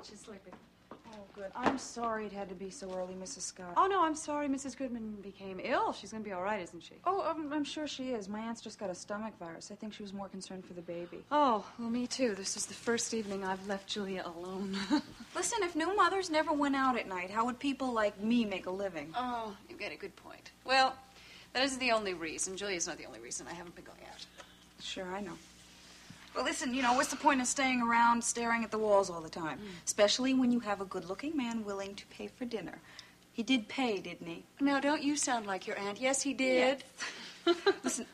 she's sleeping. Oh, good. I'm sorry it had to be so early, Mrs. Scott. Oh, no, I'm sorry Mrs. Goodman became ill. She's going to be all right, isn't she? Oh, I'm sure she is. My aunt's just got a stomach virus. I think she was more concerned for the baby. Oh, well, me too. This is the first evening I've left Julia alone. Listen, if new mothers never went out at night, how would people like me make a living? Oh, you've got a good point. Well, that isn't the only reason. Julia's not the only reason I haven't been going out. Sure, I know. Well, listen, what's the point of staying around staring at the walls all the time? Especially when you have a good-looking man willing to pay for dinner. He did pay, didn't he? Now, don't you sound like your aunt. Yes, he did. Yes. Listen,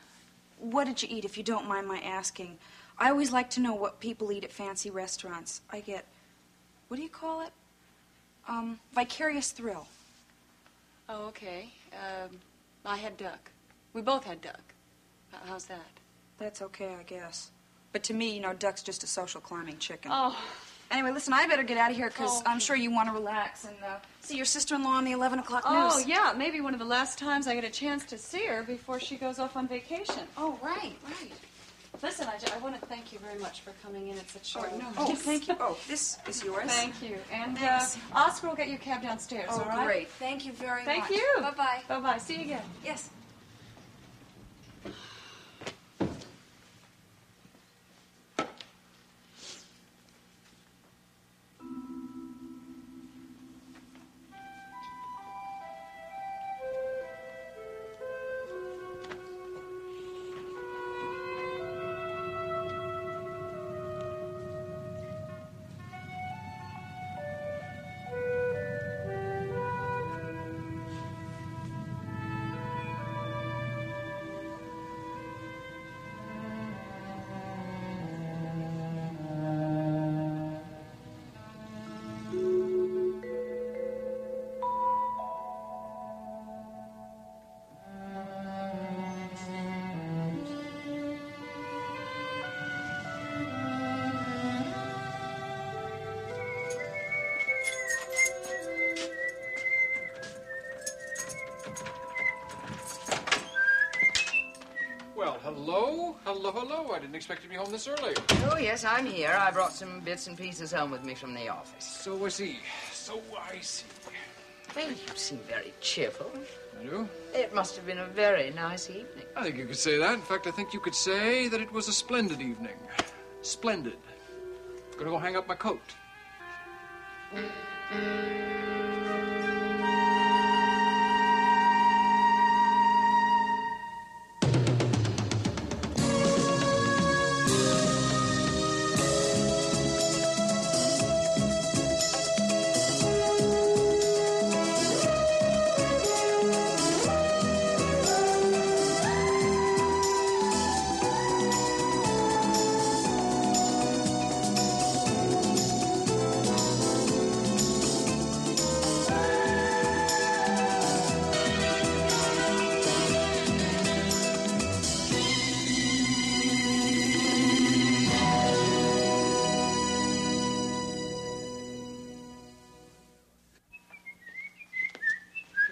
what did you eat, if you don't mind my asking? I always like to know what people eat at fancy restaurants. I get, what do you call it? Vicarious thrill. Oh, okay. I had duck. We both had duck. How's that? That's okay, I guess. But to me, duck's just a social climbing chicken. Oh. Anyway, listen, I better get out of here because I'm sure you want to relax and see your sister-in-law on the 11 o'clock news. Oh, yeah, maybe one of the last times I get a chance to see her before she goes off on vacation. Oh, right. Listen, I want to thank you very much for coming in at such short notice. Oh, thank you. Oh, this is yours. Thank you. And Oscar will get your cab downstairs, all right? Oh, great. Thank you very much. Thank you. Bye-bye. Bye-bye. See you again. Yes. Hello. I didn't expect you to be home this early. Oh, yes, I'm here. I brought some bits and pieces home with me from the office. So was he. So I see. Well, you seem very cheerful. I do? It must have been a very nice evening. I think you could say that. In fact, I think you could say that it was a splendid evening. Splendid. I'm gonna go hang up my coat.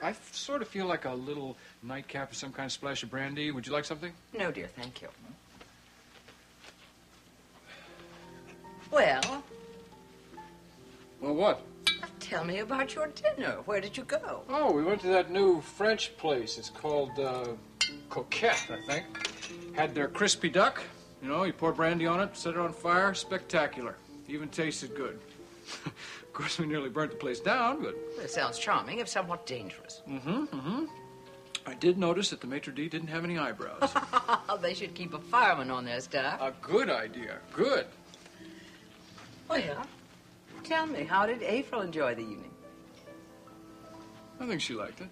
I sort of feel like a little nightcap or some kind of splash of brandy. Would you like something? No, dear, thank you. Well? Well, what? Tell me about your dinner. Where did you go? Oh, we went to that new French place. It's called Coquette, I think. Had their crispy duck. You pour brandy on it, set it on fire. Spectacular. Even tasted good. Of course, we nearly burnt the place down, but... Well, it sounds charming, if somewhat dangerous. I did notice that the maitre d' didn't have any eyebrows. They should keep a fireman on their staff. A good idea. Good. Well, tell me, how did April enjoy the evening? I think she liked it.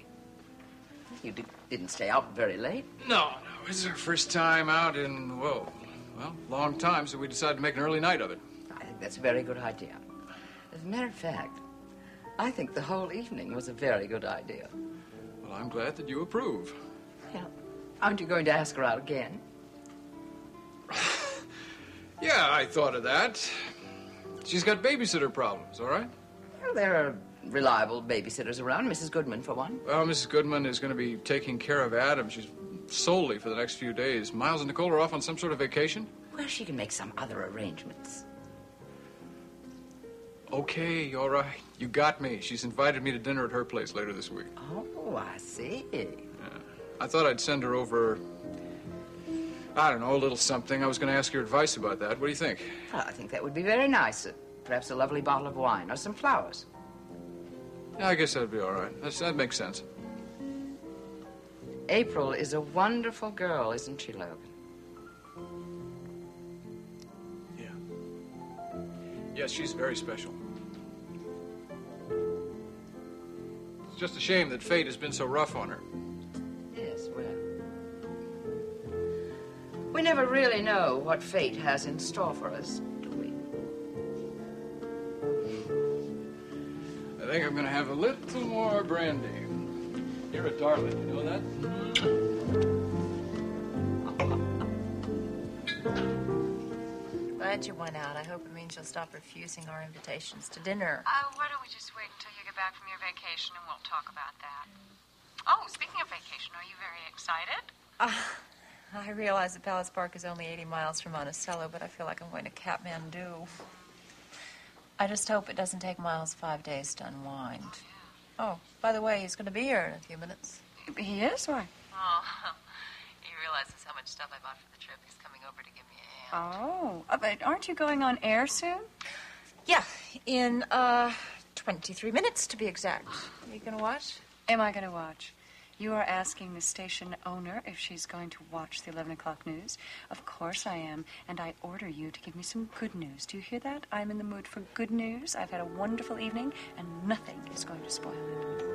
You didn't stay out very late? No. It's her first time out in, long time, so we decided to make an early night of it. I think that's a very good idea. As a matter of fact, I think the whole evening was a very good idea. Well, I'm glad that you approve. Well, aren't you going to ask her out again? Yeah, I thought of that. She's got babysitter problems, all right? Well, there are reliable babysitters around, Mrs. Goodman, for one. Well, Mrs. Goodman is going to be taking care of Adam. She's solely for the next few days. Miles and Nicole are off on some sort of vacation. Well, she can make some other arrangements. Okay, all right. You got me. She's invited me to dinner at her place later this week. Oh, I see. Yeah. I thought I'd send her over, I don't know, a little something. I was going to ask your advice about that. What do you think? Well, I think that would be very nice. Perhaps a lovely bottle of wine or some flowers. Yeah, I guess that'd be all right. That makes sense. April is a wonderful girl, isn't she, Logan? Yeah. Yes, she's very special. It's just a shame that fate has been so rough on her. Yes, well. We never really know what fate has in store for us, do we? I think I'm going to have a little more brandy. You're a darling, you know that? Glad you went out. I hope it means you'll stop refusing our invitations to dinner. Why don't we just wait until you get back from your vacation and we'll talk about that? Oh, speaking of vacation, are you very excited? I realize that Palace Park is only 80 miles from Monticello, but I feel like I'm going to Kathmandu. I just hope it doesn't take Miles 5 days to unwind. Oh, by the way, he's going to be here in a few minutes. He is? Why? Oh, he realizes how much stuff I bought for the trip. He's coming over to give me a hand. Oh, but aren't you going on air soon? Yeah, in 23 minutes to be exact. Are you going to watch? Am I going to watch? You are asking the station owner if she's going to watch the 11 o'clock news. Of course I am, and I order you to give me some good news. Do you hear that? I'm in the mood for good news. I've had a wonderful evening, and nothing is going to spoil it.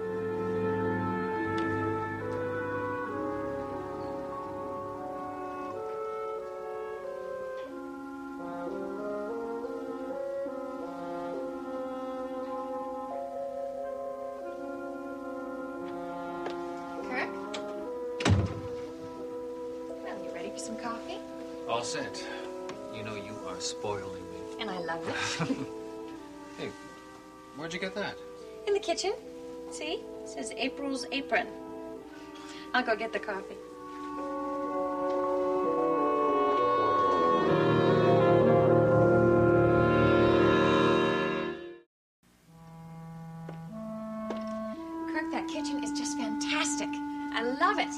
Some coffee? All set. You know you are spoiling me. And I love it. Hey, where'd you get that? In the kitchen. See? It says April's apron. I'll go get the coffee. Kirk, that kitchen is just fantastic. I love it.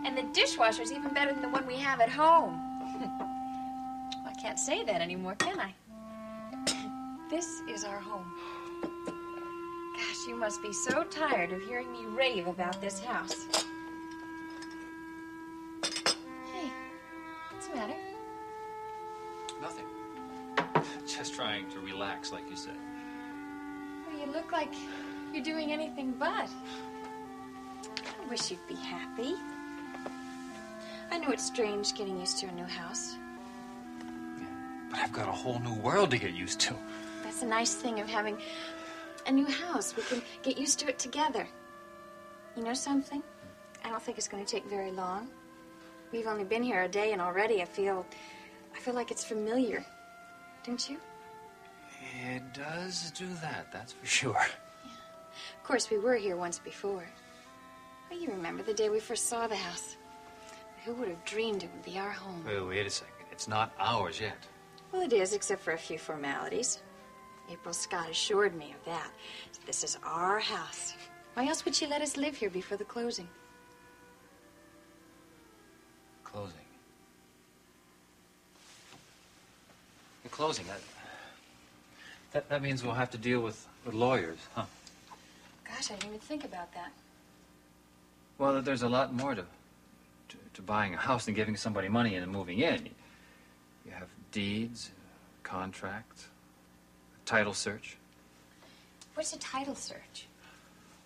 And the dishwasher's even better than the one we have at home. Well, I can't say that anymore, can I? This is our home. Gosh, you must be so tired of hearing me rave about this house. Hey, what's the matter? Nothing. Just trying to relax, like you said. Well, you look like you're doing anything but. I wish you'd be happy. I know it's strange getting used to a new house. But I've got a whole new world to get used to. That's the nice thing of having a new house. We can get used to it together. You know something? I don't think it's going to take very long. We've only been here a day, and already I feel like it's familiar. Don't you? It does do that, that's for sure. Yeah. Of course, we were here once before. Well, you remember the day we first saw the house. Who would have dreamed it would be our home? Wait a second. It's not ours yet. Well, it is, except for a few formalities. April Scott assured me of that. This is our house. Why else would she let us live here before the closing? Closing. The closing. That means we'll have to deal with lawyers, huh? Gosh, I didn't even think about that. Well, there's a lot more to buying a house than giving somebody money and then moving in. You have deeds, contract, title search. What's a title search?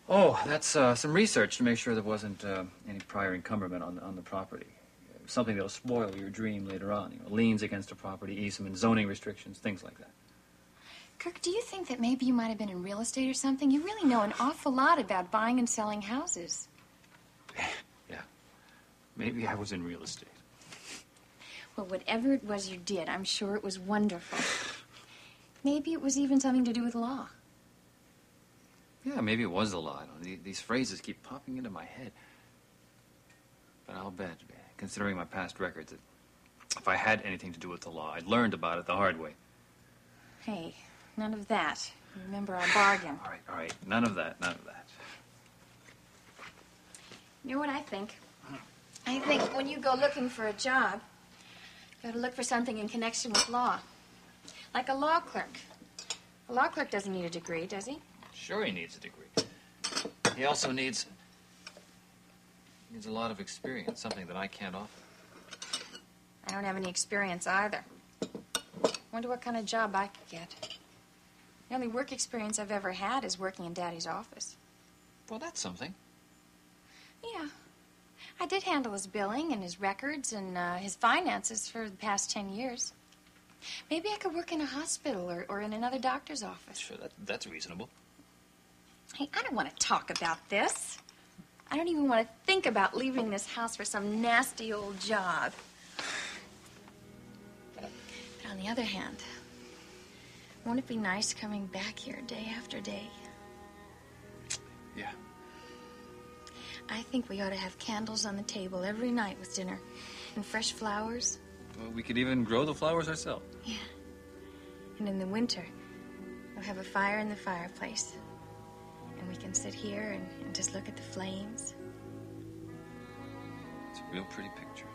Oh, that's some research to make sure there wasn't any prior encumberment on the property. Something that'll spoil your dream later on. You know, liens against a property, easement, zoning restrictions, things like that. Kirk, do you think that maybe you might have been in real estate or something? You really know an awful lot about buying and selling houses. Yeah. Maybe I was in real estate. Well, whatever it was you did, I'm sure it was wonderful. Maybe it was even something to do with law. Yeah, maybe it was the law. These phrases keep popping into my head. But I'll bet, considering my past records, that if I had anything to do with the law, I'd learned about it the hard way. Hey, None of that. Remember our bargain. All right. None of that. You know what I think? I think when you go looking for a job, you gotta look for something in connection with law. Like a law clerk. A law clerk doesn't need a degree, does he? Sure he needs a degree. He also needs a lot of experience, something that I can't offer. I don't have any experience either. Wonder what kind of job I could get. The only work experience I've ever had is working in Daddy's office. Well, that's something. Yeah. I did handle his billing and his records and his finances for the past 10 years. Maybe I could work in a hospital or in another doctor's office. Sure, that's reasonable. Hey, I don't want to talk about this. I don't even want to think about leaving this house for some nasty old job. But on the other hand, won't it be nice coming back here day after day? Yeah. I think we ought to have candles on the table every night with dinner and fresh flowers. Well, we could even grow the flowers ourselves. Yeah. And in the winter, we'll have a fire in the fireplace. And we can sit here and just look at the flames. It's a real pretty picture.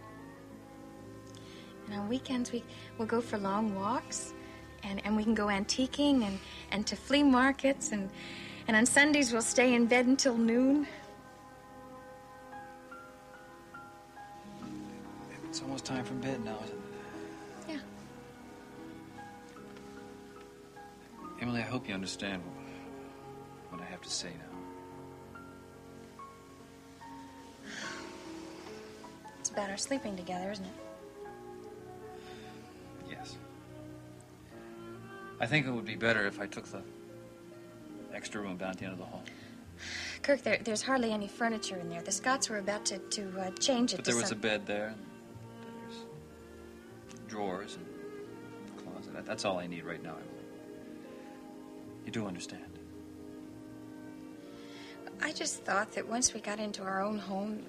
And on weekends, we'll go for long walks. And we can go antiquing and to flea markets. And on Sundays, we'll stay in bed until noon. It's almost time for bed now, isn't it? Yeah. Emily, I hope you understand what I have to say now. It's about our sleeping together, isn't it? Yes. I think it would be better if I took the extra room down at the end of the hall. Kirk, there's hardly any furniture in there. The Scotts were about to change it. But there was a bed there. There's drawers and a closet. That's all I need right now, Emily. You do understand? I just thought that once we got into our own home...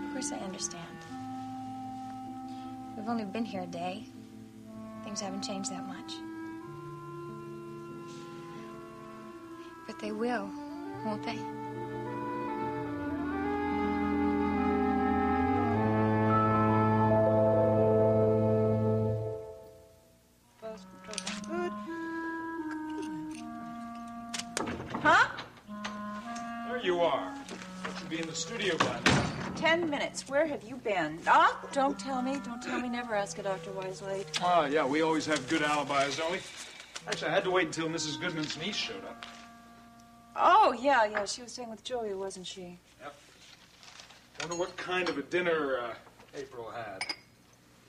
Of course I understand. We've only been here a day. Things haven't changed that much. But they will, won't they? Huh? There you are. You'll be in the studio by now. 10 minutes. Where have you been? Ah, don't tell me. Don't tell me. Never ask a Dr. Weislade. Oh, yeah, we always have good alibis, don't we? Actually, I had to wait until Mrs. Goodman's niece showed up. Oh, yeah. She was staying with Joey, wasn't she? Yep. Wonder what kind of a dinner April had.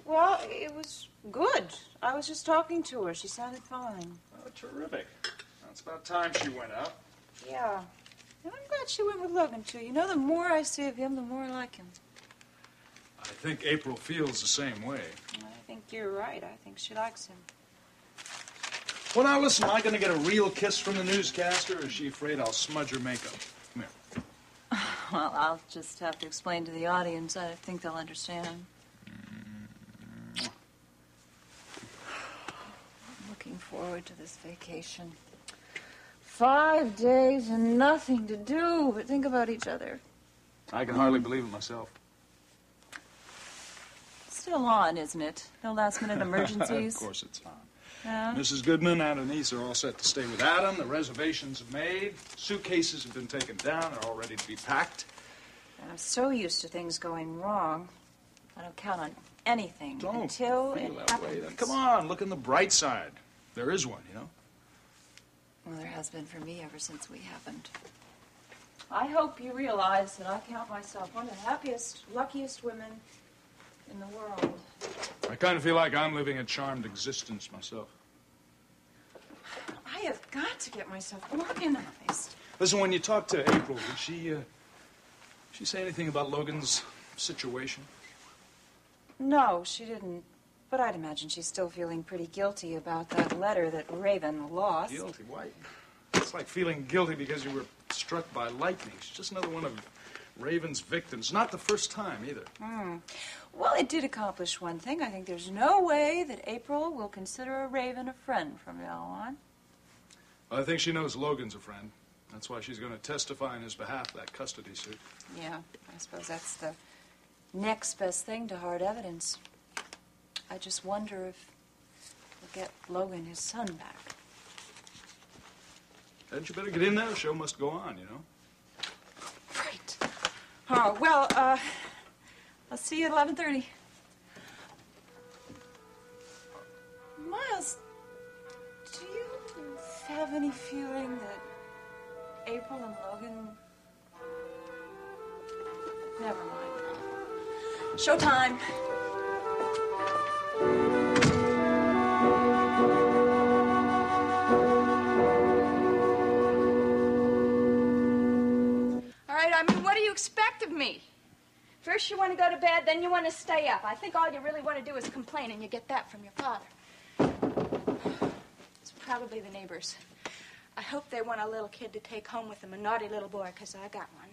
Well, it was good. I was just talking to her. She sounded fine. Oh, terrific. It's about time she went out. Yeah. And I'm glad she went with Logan, too. You know, the more I see of him, the more I like him. I think April feels the same way. I think you're right. I think she likes him. Well, now, listen, am I going to get a real kiss from the newscaster, or is she afraid I'll smudge her makeup? Come here. Well, I'll just have to explain to the audience. I think they'll understand. I'm looking forward to this vacation. 5 days and nothing to do but think about each other. I can hardly believe it myself. Still on, isn't it? No last-minute emergencies? Of course it's on. Yeah? Mrs. Goodman and her niece are all set to stay with Adam. The reservations are made. Suitcases have been taken down. They're all ready to be packed. I'm so used to things going wrong. I don't count on anything until feel it that way. happens. Then come on, look on the bright side. There is one, you know. Well, there has been for me ever since we happened. I hope you realize that I count myself one of the happiest, luckiest women in the world. I kind of feel like I'm living a charmed existence myself. I have got to get myself organized. Listen, when you talk to April, did she say anything about Logan's situation? No, she didn't. But I'd imagine she's still feeling pretty guilty about that letter that Raven lost. Guilty? Why? It's like feeling guilty because you were struck by lightning. It's just another one of Raven's victims. Not the first time, either. Well, it did accomplish one thing. I think there's no way that April will consider Raven a friend from now on. I think she knows Logan's a friend. That's why she's going to testify on his behalf, that custody suit. Yeah, I suppose that's the next best thing to hard evidence. I just wonder if we'll get Logan his son back. Hadn't you better get in there? The show must go on, you know. Right. Oh, well, I'll see you at 11:30. Miles, do you have any feeling that April and Logan... Never mind. Showtime. All right, I mean, what do you expect of me? First you want to go to bed, then you want to stay up. I think all you really want to do is complain, and you get that from your father. It's probably the neighbors. I hope they want a little kid to take home with them, a naughty little boy, because I got one.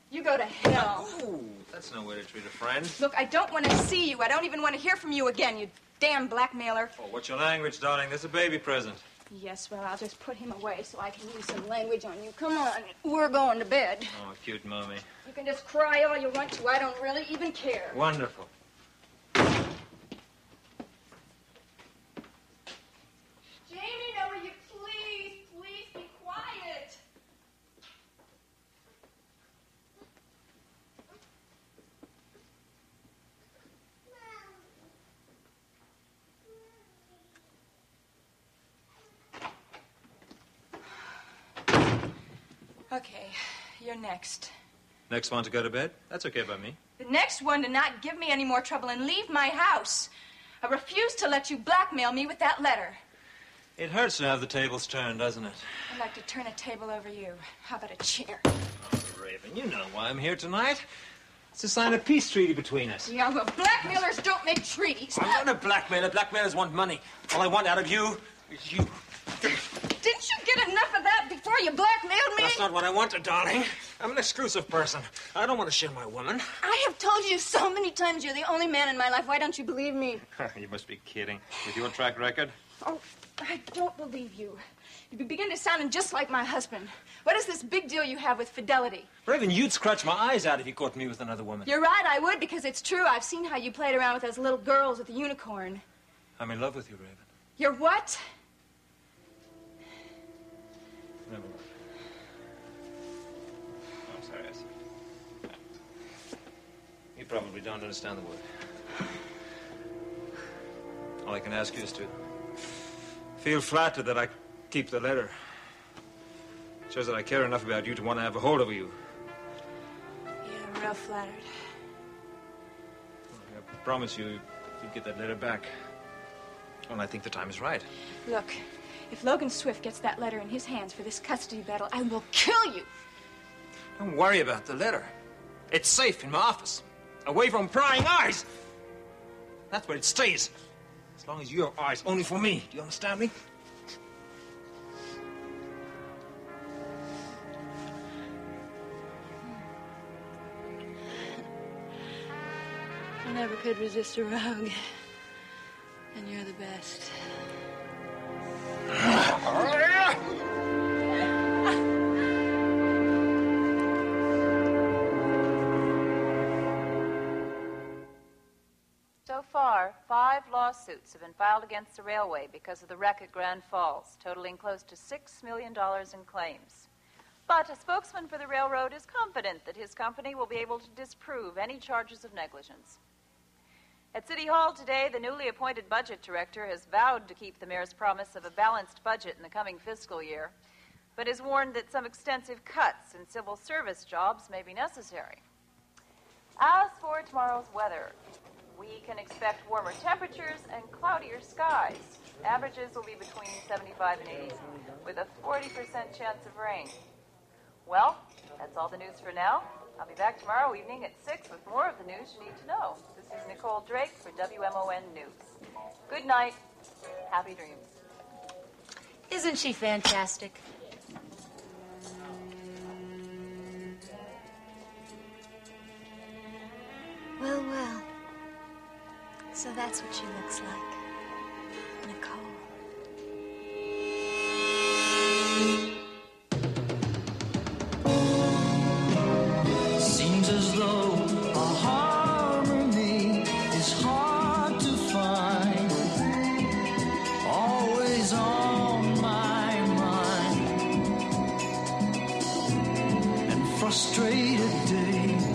You go to hell. Oh, that's no way to treat a friend. Look, I don't want to see you. I don't even want to hear from you again, you damn blackmailer. Oh, what's your language, darling? This is a baby present. Yes, well, I'll just put him away so I can use some language on you. Come on, we're going to bed. Oh, cute mommy. You can just cry all you want to. I don't really even care. Wonderful. Jamie, now will you please be quiet? Okay, you're next. Next one to go to bed? That's okay by me. The next one to not give me any more trouble and leave my house. I refuse to let you blackmail me with that letter. It hurts to have the tables turned, doesn't it? I'd like to turn a table over you. How about a chair? Oh, Raven, you know why I'm here tonight. It's to sign a peace treaty between us. Yeah, well, blackmailers don't make treaties. I'm not a blackmailer. Blackmailers want money. All I want out of you is you. Didn't you get enough of that before you blackmailed me? That's not what I wanted, darling. I'm an exclusive person. I don't want to share my woman. I have told you so many times you're the only man in my life. Why don't you believe me? You must be kidding. With your track record? Oh, I don't believe you. You begin to sound just like my husband. What is this big deal you have with fidelity? Raven, you'd scratch my eyes out if you caught me with another woman. You're right, I would, because it's true. I've seen how you played around with those little girls with the unicorn. I'm in love with you, Raven. You're what? Never mind. I'm sorry, I see. You probably don't understand the word. All I can ask you is to feel flattered that I keep the letter. It shows that I care enough about you to want to have a hold of you. Yeah, I'm real flattered. I promise you, you'll get that letter back. When I think the time is right. Look, if Logan Swift gets that letter in his hands for this custody battle, I will kill you. Don't worry about the letter. It's safe in my office, away from prying eyes. That's where it stays. As long as you have eyes only for me. Do you understand me? I never could resist a rogue. And you're the best. So far, 5 lawsuits have been filed against the railway because of the wreck at Grand Falls, totaling close to $6 million in claims. But a spokesman for the railroad is confident that his company will be able to disprove any charges of negligence. At City Hall today, the newly appointed budget director has vowed to keep the mayor's promise of a balanced budget in the coming fiscal year, but has warned that some extensive cuts in civil service jobs may be necessary. As for tomorrow's weather, we can expect warmer temperatures and cloudier skies. Averages will be between 75 and 80, with a 40% chance of rain. Well, that's all the news for now. I'll be back tomorrow evening at 6 with more of the news you need to know. This is Nicole Drake for WMON News. Good night. Happy dreams. Isn't she fantastic? Well, well. So that's what she looks like. Nicole. Seems as though a harmony is hard to find. Always on my mind. And frustrated days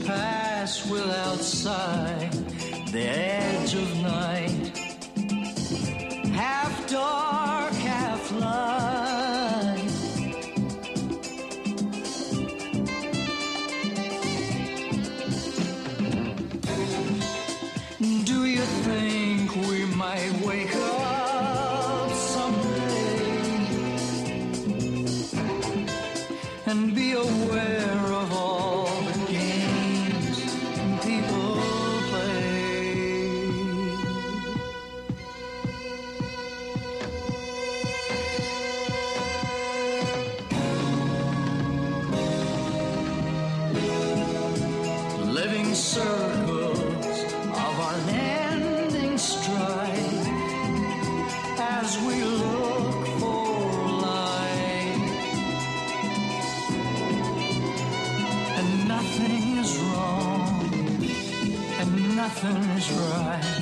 pass without sight. The edge of night, half dark, half light. Do you think we might wake up someday and be aware of all the games people play? Living circles of unending strife as we look for light, and nothing is wrong and nothing is right.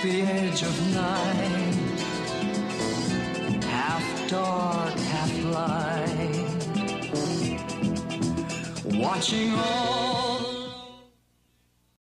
The edge of night, half dark, half light, watching all